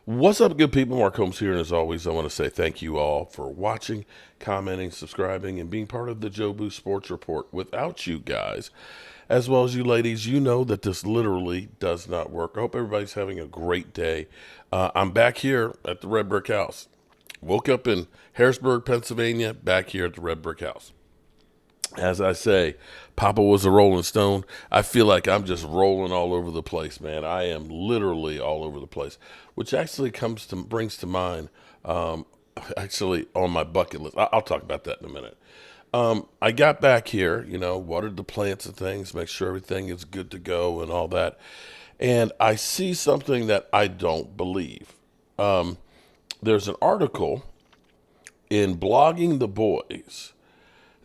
What's up, good people? Mark Holmes here, and as always, I want to say thank you all for watching, commenting, subscribing, and being part of the Joe Boo Sports Report. Without you guys, as well as you ladies, you know that this literally does not work. I hope everybody's having a great day. I'm back here at the Red Brick House. Woke up in Harrisburg, Pennsylvania, back here at the Red Brick House. As I say, Papa was a Rolling Stone. I feel like I'm just rolling all over the place, man. I am literally all over the place, which actually brings to mind, actually on my bucket list. I'll talk about that in a minute. I got back here, watered the plants and things, make sure everything is good to go and all that. And I see something that I don't believe. There's an article in Blogging the Boys.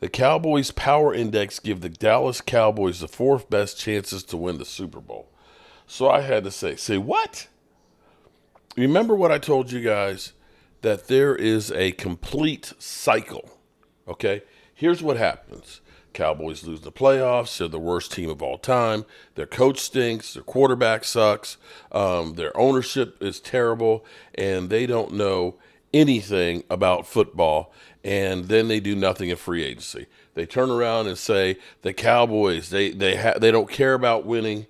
The Cowboys Power Index give the Dallas Cowboys the fourth best chances to win the Super Bowl. So I had to say what? Remember what I told you guys? That there is a complete cycle. Okay? Here's what happens. Cowboys lose the playoffs. They're the worst team of all time. Their coach stinks. Their quarterback sucks. Their ownership is terrible. And they don't know anything about football, and then they do nothing in free agency. They turn around and say the Cowboys they don't care about winning.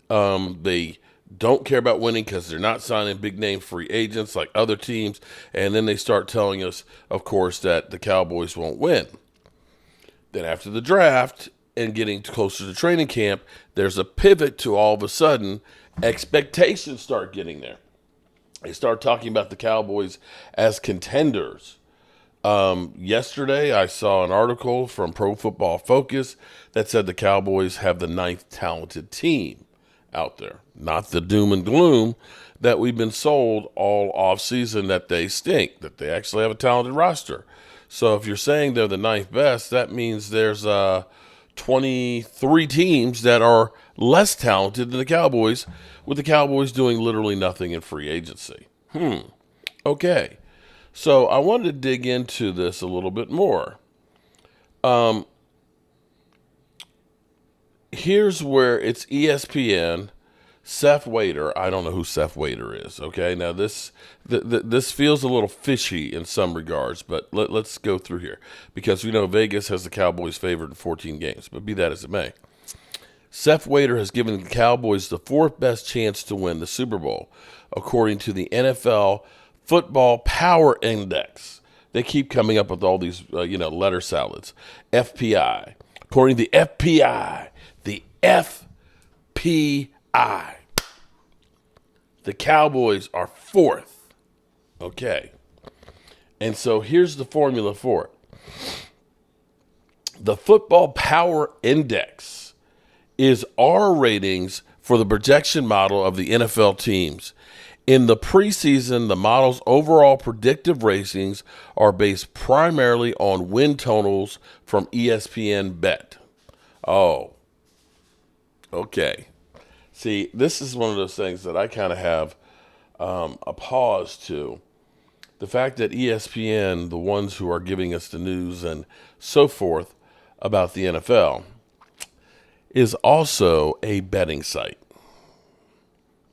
They don't care about winning because they're not signing big name free agents like other teams, and then they start telling us, of course, that the Cowboys won't win. Then after the draft and getting closer to training camp, there's a pivot to all of a sudden expectations start getting there. They start talking about the Cowboys as contenders. Yesterday, I saw an article from Pro Football Focus that said the Cowboys have the ninth talented team out there. Not the doom and gloom that we've been sold all offseason that they stink, that they actually have a talented roster. So if you're saying they're the ninth best, that means there's 23 teams that are less talented than the Cowboys, with the Cowboys doing literally nothing in free agency. Okay. So I wanted to dig into this a little bit more. Here's where it's ESPN. Seth Waiter. I don't know who Seth Waiter is. Okay, now this feels a little fishy in some regards, but let's go through here because we know Vegas has the Cowboys favored in 14 games. But be that as it may, Seth Waiter has given the Cowboys the fourth best chance to win the Super Bowl, according to the NFL Football Power Index. They keep coming up with all these, letter salads. FPI. According to the FPI, the Cowboys are fourth. Okay. And so here's the formula for it. The Football Power Index is R ratings for the projection model of the NFL teams. In the preseason, the model's overall predictive ratings are based primarily on win totals from ESPN Bet. Oh, okay. See, this is one of those things that I kind of have a pause to. The fact that ESPN, the ones who are giving us the news and so forth about the NFL, is also a betting site.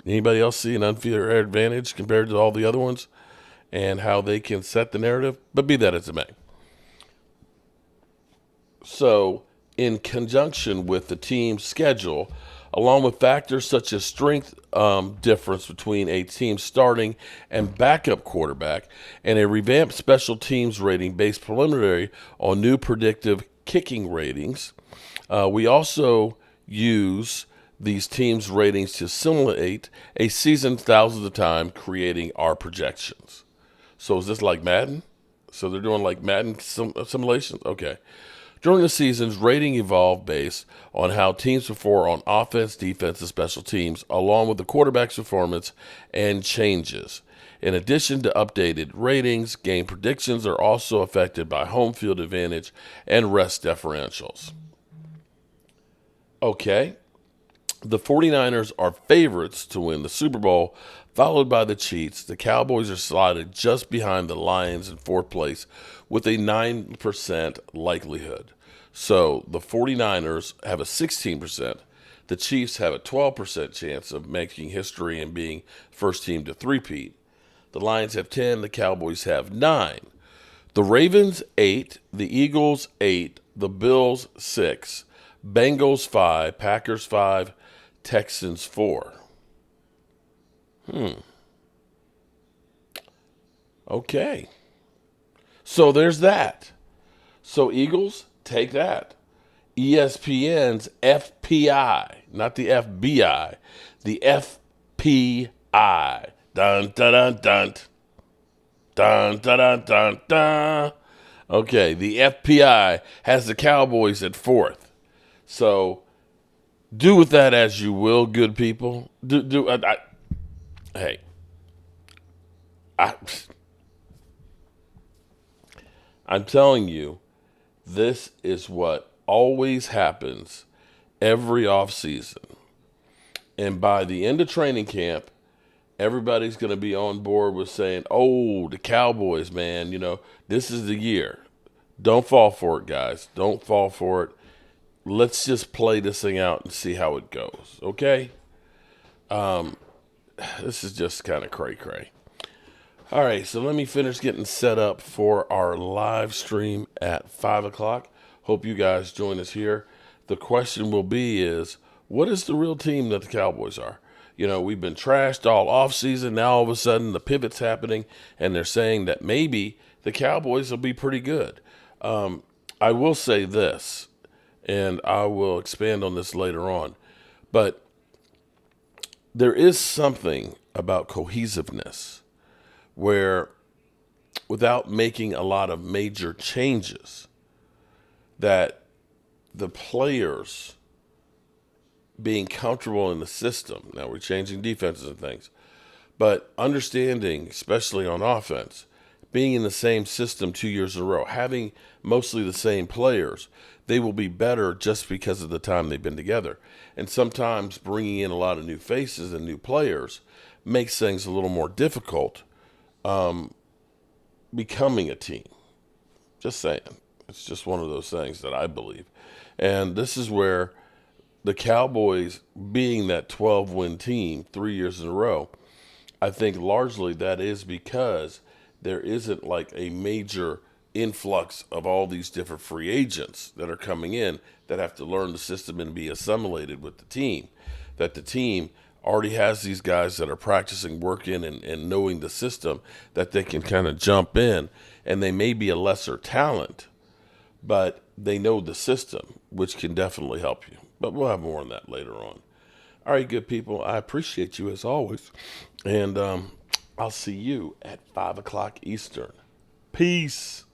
Anybody else see an unfair advantage compared to all the other ones and how they can set the narrative? But be that as it may. So, in conjunction with the team's schedule, along with factors such as strength difference between a team's starting and backup quarterback, and a revamped special teams rating based preliminary on new predictive kicking ratings, we also use these teams' ratings to simulate a season thousands of times, creating our projections. So is this like Madden? So they're doing like Madden simulations? Okay. During the seasons, rating evolved based on how teams perform on offense, defense, and special teams, along with the quarterback's performance and changes. In addition to updated ratings, game predictions are also affected by home field advantage and rest differentials. Okay. The 49ers are favorites to win the Super Bowl, followed by the Chiefs. The Cowboys are slotted just behind the Lions in fourth place with a 9% likelihood. So the 49ers have a 16%. The Chiefs have a 12% chance of making history and being first team to three-peat. The Lions have 10. The Cowboys have 9. The Ravens 8. The Eagles 8. The Bills 6. Bengals 5. Packers 5. Texans 4. Okay. So there's that. So Eagles, take that. ESPN's FPI, not the FBI, the FPI. Dun dun dun dun. Dun dun dun dun dun. Okay, the FPI has the Cowboys at 4th. So do with that as you will, good people. Hey, I, I'm telling you, this is what always happens every offseason. And by the end of training camp, everybody's going to be on board with saying, oh, the Cowboys, man, this is the year. Don't fall for it, guys. Don't fall for it. Let's just play this thing out and see how it goes, okay? This is just kind of cray-cray. All right, so let me finish getting set up for our live stream at 5 o'clock. Hope you guys join us here. The question will be is, what is the real team that the Cowboys are? We've been trashed all offseason. Now all of a sudden the pivot's happening, and they're saying that maybe the Cowboys will be pretty good. I will say this, and I will expand on this later on, but there is something about cohesiveness where, without making a lot of major changes, that the players being comfortable in the system. Now we're changing defenses and things, but understanding, especially on offense, being in the same system 2 years in a row, having mostly the same players, they will be better just because of the time they've been together. And sometimes bringing in a lot of new faces and new players makes things a little more difficult becoming a team. Just saying. It's just one of those things that I believe. And this is where the Cowboys, being that 12-win team 3 years in a row, I think largely that is because there isn't like a major influx of all these different free agents that are coming in that have to learn the system and be assimilated with the team. That the team already has these guys that are practicing, working, and knowing the system, that they can kind of jump in, and they may be a lesser talent, but they know the system, which can definitely help you. But we'll have more on that later on. All right, good people, I appreciate you as always, and I'll see you at 5 o'clock Eastern. Peace.